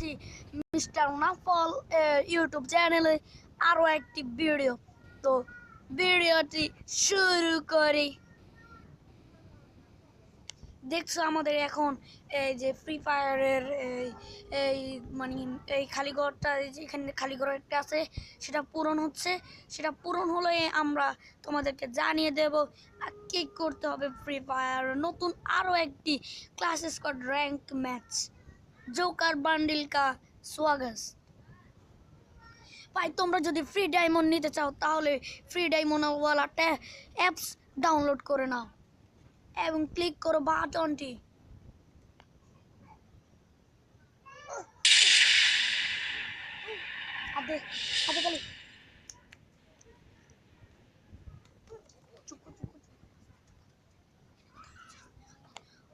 আসছি mister নাফল YouTube চ্যানেলে আরও একটি ভিডিও। তো ভিডিওটি শুরু করি। দেখছো আমাদের এখন এই যে ফ্রি ফায়ারের এই মানে এই খালি ঘরটা, যেখানে খালি ঘর একটা আছে সেটা পূরণ হচ্ছে। সেটা পূরণ হলে আমরা তোমাদেরকে জানিয়ে দেব কি করতে হবে। ফ্রি ফায়ার নতুন আরও একটি class squad rank match, Joker bundle কা স্বাগত। ভাই তোমরা যদি ফ্রি ডায়মন্ড নিতে চাও তাহলে ফ্রি ডায়মন্ড ওয়ালা অ্যাপস ডাউনলোড করে নাও এবং ক্লিক করো বাটনটি।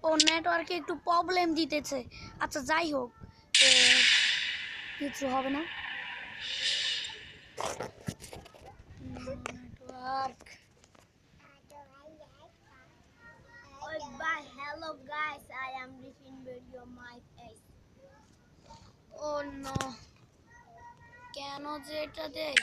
ও নেটওয়ার্কে একটু প্রবলেম দিতেছে। আচ্ছা যাই হোক, কিছু হবে না। Network Hello guys, I am Rifin video my face. Oh no, কেন যে এটা দেয়?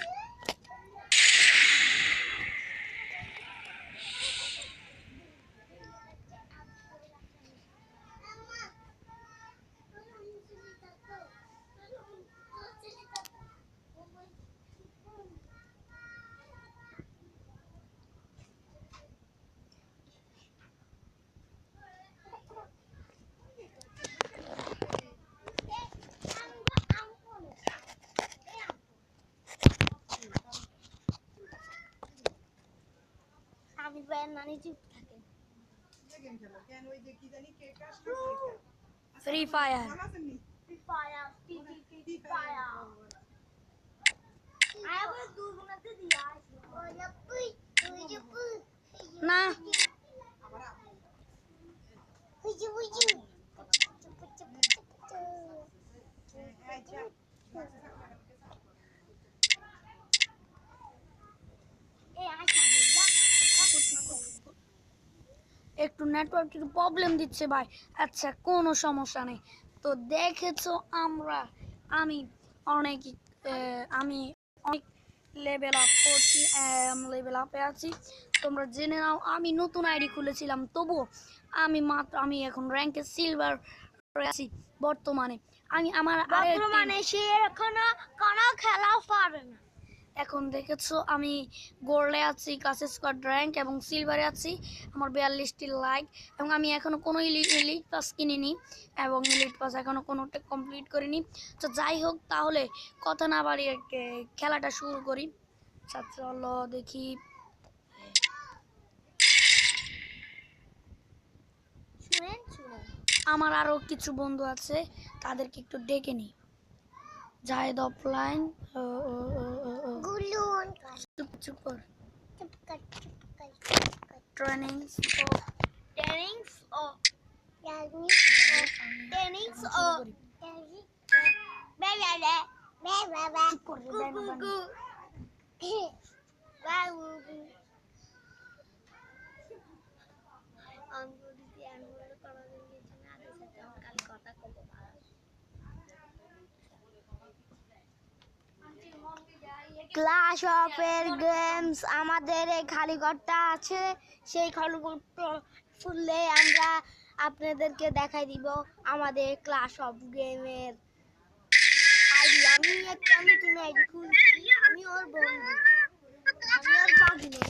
আমি ভাই নানি চুপ থাকে। Free fire Free fire, free fire. I have a two minutes to the eyes. না, একটু নেটওয়ার্ক একটু প্রবলেম দিচ্ছে ভাই। আচ্ছা কোনো সমস্যা নেই। তো দেখেছো আমি অনেক আমি অনেক লেভেল আপ করছি, লেভেল আপে আছি। তোমরা জেনে নাও আমি নতুন আইডি খুলেছিলাম, তবুও আমি এখন র্যাঙ্কে সিলভার আছি বর্তমানে। আমার বর্তমানে সে এখনো কোনো খেলা পারে না। এখন দেখেছো আমি গোল্ডে আছি, ক্লাস স্কোয়াড র্যাঙ্ক এবং সিলভারে আছি। আমার 42টি লাইক এবং আমি এখনও কোনো এলিট পাস কিনিনি এবং এলিট পাস এখনও কোনোটা কমপ্লিট করিনি। তো যাই হোক, তাহলে কথা না বাড়িয়ে খেলাটা শুরু করি। আচ্ছা চলো দেখি। আমার আরও কিছু বন্ধু আছে, তাদেরকে একটু ডেকে নিই। জাহেদ অফলাইন, চুপ কর। Trainings ক্লাশ অফের গেমস আমাদের এই খালি ঘরটা আছে, সেই খালি ঘরটা খুললে আমরা আপনাদেরকে দেখাই দিব আমাদের ক্লাশ অফ গেমের আইডি। আমি একটা নতুন আইডি খুলছি, আমি ওর বন্ধু, আমি ওর বাগিনে।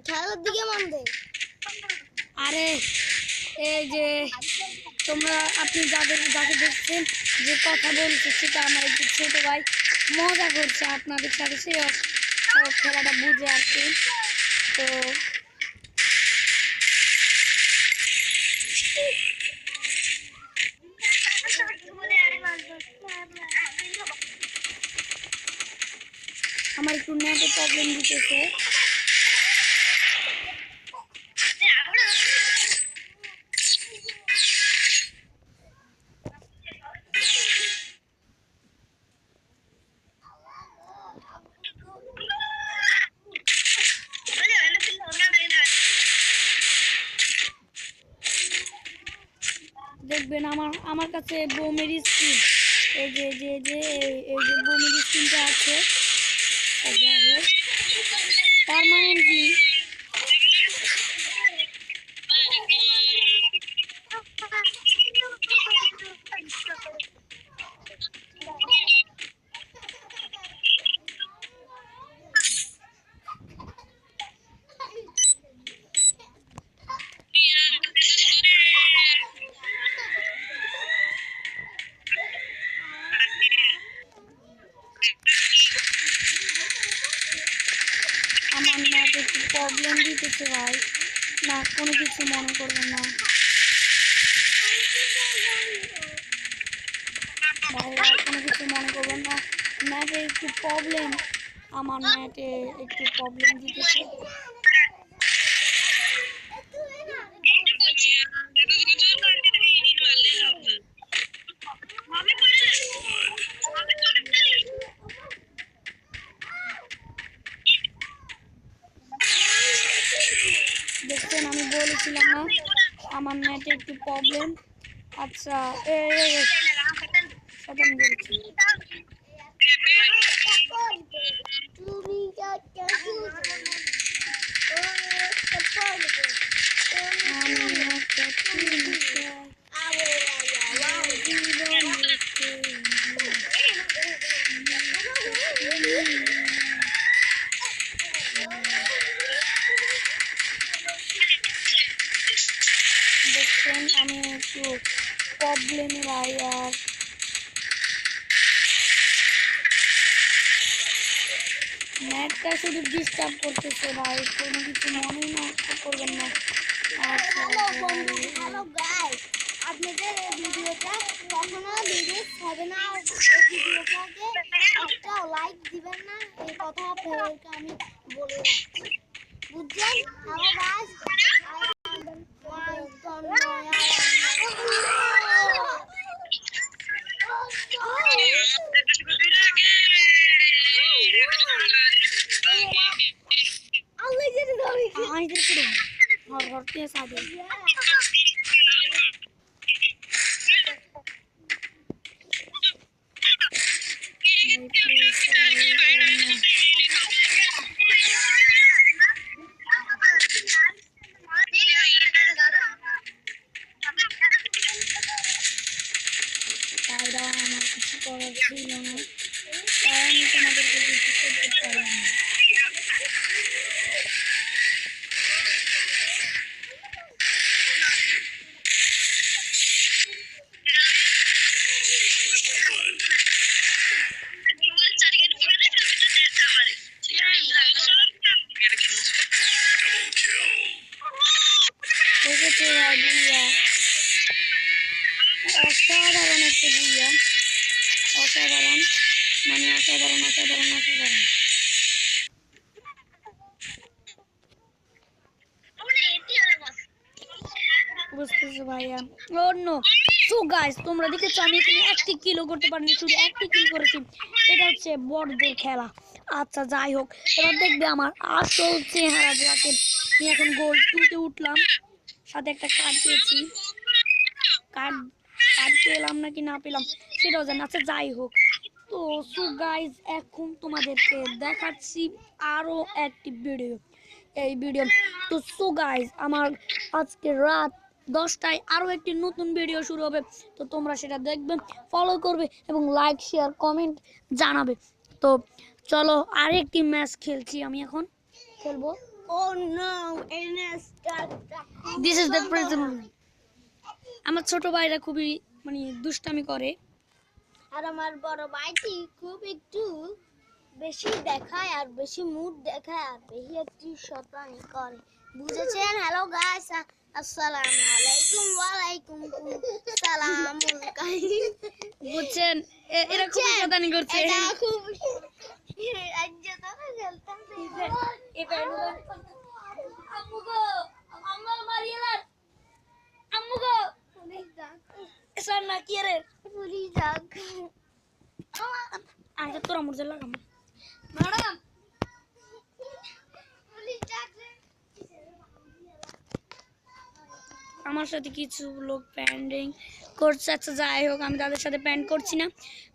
খেলার দিকে মন দে। আরে এই যে আপনি যাকে দেখছেন যে কথা বলছে সেটা আমার একটু ছোট ভাই, মজা করছে আপনাদের সাথে। সে খেলাটা বুঝে আর কি। তো আমার একটু নেটে প্রবলেম দিতেছে। দেখবেন আমার আমার কাছে বোমের স্কিন এই যে যে যে এই যে বোমের স্কিনটা আছে পার্মানেন্টলি। আমার নেট একটু প্রবলেম দিতেছে ভাই, না কোনো কিছু মনে করবেন না ভাই, আর কোনো কিছু মনে করবেন না। নেটে একটু প্রবলেম, আমার নেটে একটু প্রবলেম দিতেছে। দেখছেন আমি বলেছিলাম না আমার নেটে একটু প্রবলেম। আচ্ছা শতান বলছি দেখছেন আমি একটু প্রবলেমে ভাই, আর নেটটা শুধু ডিস্টার্ব করতেছে ভাই, কোনো কিছু মনে না করবেন না। আচ্ছা হ্যালো বন্ধু, হ্যালো গাইস, আপনাদের এই ভিডিওটা কখনো ডিলিট হবে না। এই ভিডিওটাকে একটা লাইক দিবেন না, এই কথা আপনাদেরকে আমি বলে রাখছি, বুঝছেন? হ্যালো গাইস, আমার কিছু করার ছিল না, তাই আমি তোমাদেরকে কিছু করতে পারলাম না। দেখেছো ভাই বুইয়া, অসাধারণ একটা বুইয়া, অসাধারণ মানে অসাধারণ অসাধারণ অসাধারণ। বুঝতেছো ভাইয়া? অন্য সো গাইস তোমরা দেখেছো আমি এখানে একটি কিলো করতে পারিনি, শুধু একটি কিল করেছি। এটা হচ্ছে বড়দের খেলা। আচ্ছা যাই হোক, এবার দেখবে আমার আসল চেহারা যাকে। আমি এখন গোল 2-তে উঠলাম, সাথে একটা কার্ড পেয়েছি। কার্ড কার্ড পেলাম নাকি না পেলাম সেটাও জানি। আচ্ছা যাই হোক, তো সো গাইস এখন তোমাদেরকে দেখাচ্ছি আরো একটি ভিডিও। এই ভিডিও তো সো গাইস আমার আজকে রাত 10টায় আরো একটি নতুন ভিডিও শুরু হবে, তো তোমরা সেটা দেখবে, ফলো করবে এবং লাইক শেয়ার কমেন্ট জানাবে। তো চলো আরেকটি ম্যাচ খেলছি, আমি এখন খেলবো। Oh no, NS this is the present. আমার ছোট ভাইরা খুবই মানে দুষ্টামি করে, আর আমার বড় ভাইটি খুব একটু বেশি দেখায় আর বেশি মুড দেখায় আর বেশি একটু শয়তানি করে, বুঝেছেন? হ্যালো গাইস, আসসালামু আলাইকুম, ওয়ালাইকুম সালামুল কাইম, বুঝছেন? এরা খুব শয়তানি করছে। এটা খুব রাজ্য তো খেলতে আম্মুগো আম্মাল মারিয়ালার আম্মুগো এসব না কি রে পুরি যাক আগে তোরা মুরজা লাগাম ম্যাডাম পুরি যাক আমার সাথে কিছু লোক প্যান্ডিং করছে। আচ্ছা যাই হোক, আমি তাদের সাথে প্যান্ট করছি না।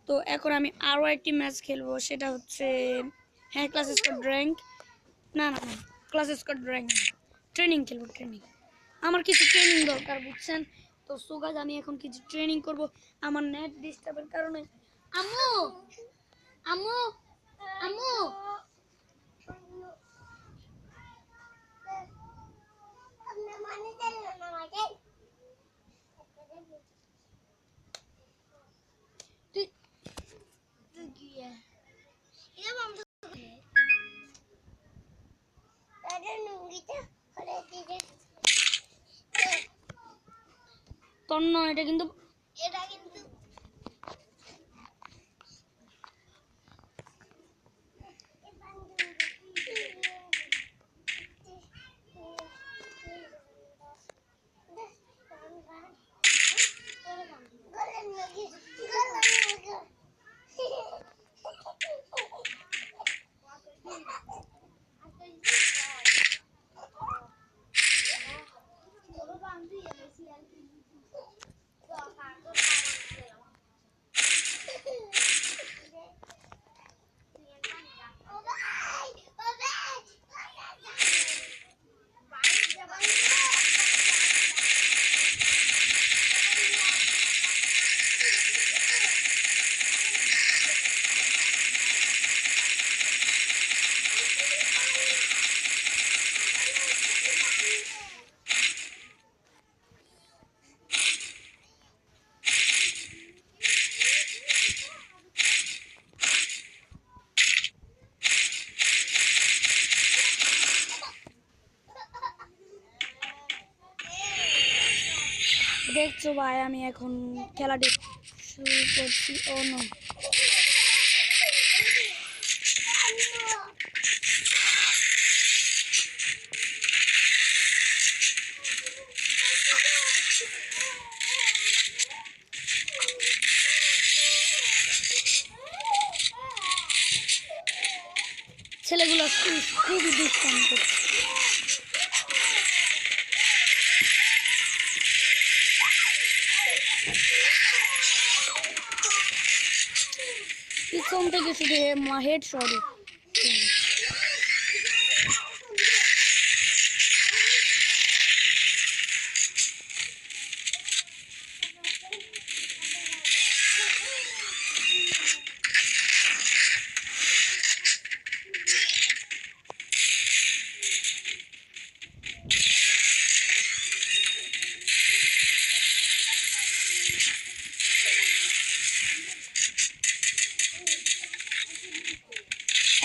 তো এখন আমি আরও একটি ম্যাচ খেলবো, সেটা হচ্ছে হ্যাঁ ক্লাস স্কোয়াড র্যাঙ্ক, না না না ক্লাস স্কোয়াড র্যাঙ্ক, ট্রেনিং খেলবো, ট্রেনিং। আমার কিছু ট্রেনিং দরকার, বুঝছেন? তো সো গাইস আমি এখন কিছু ট্রেনিং করব আমার নেট ডিস্টার্বের কারণে। আম্মু আম্মু আম্মু তুই তোর নয়, এটা কিন্তু দেখছো ভাই, আমি এখন খেলাটি শুরু করছি। ও নো, ছেলেগুলো খুবই দুষ্টামি করছে। পিছন থেকে শুধু হেড শট।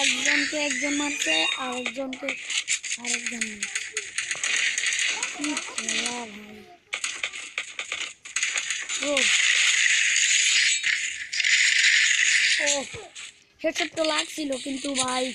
একজনকে একজন মারছে, আরেকজনকে আরেকজন মারছে। কি খেলা ভাই! ও ও হেডশট তো লাগছিল, কিন্তু ভাই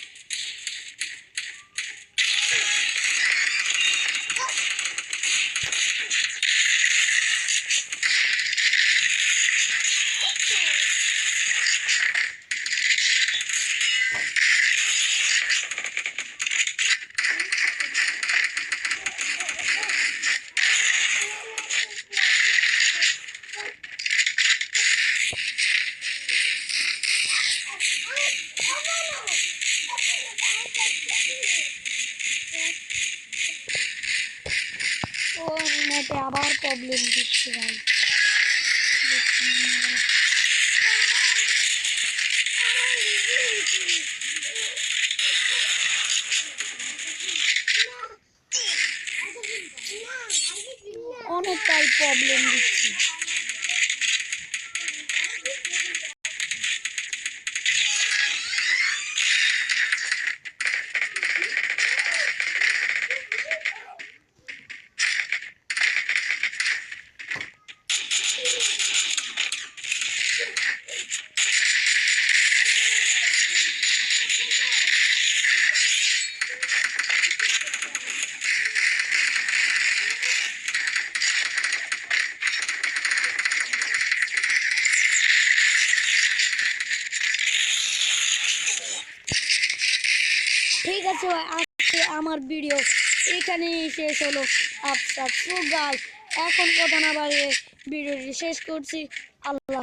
ও নেটে আবার প্রবলেম দিচ্ছে ভাই। অনেকটাই প্রবলেম দিচ্ছে। ঠিক আছে ভাই, আজকে আমার ভিডিও এখানেই শেষ হলো। আচ্ছা সো গাইস, এখন কথা না বাড়িয়ে ভিডিওটি শেষ করছি। আল্লাহ হাফেজ।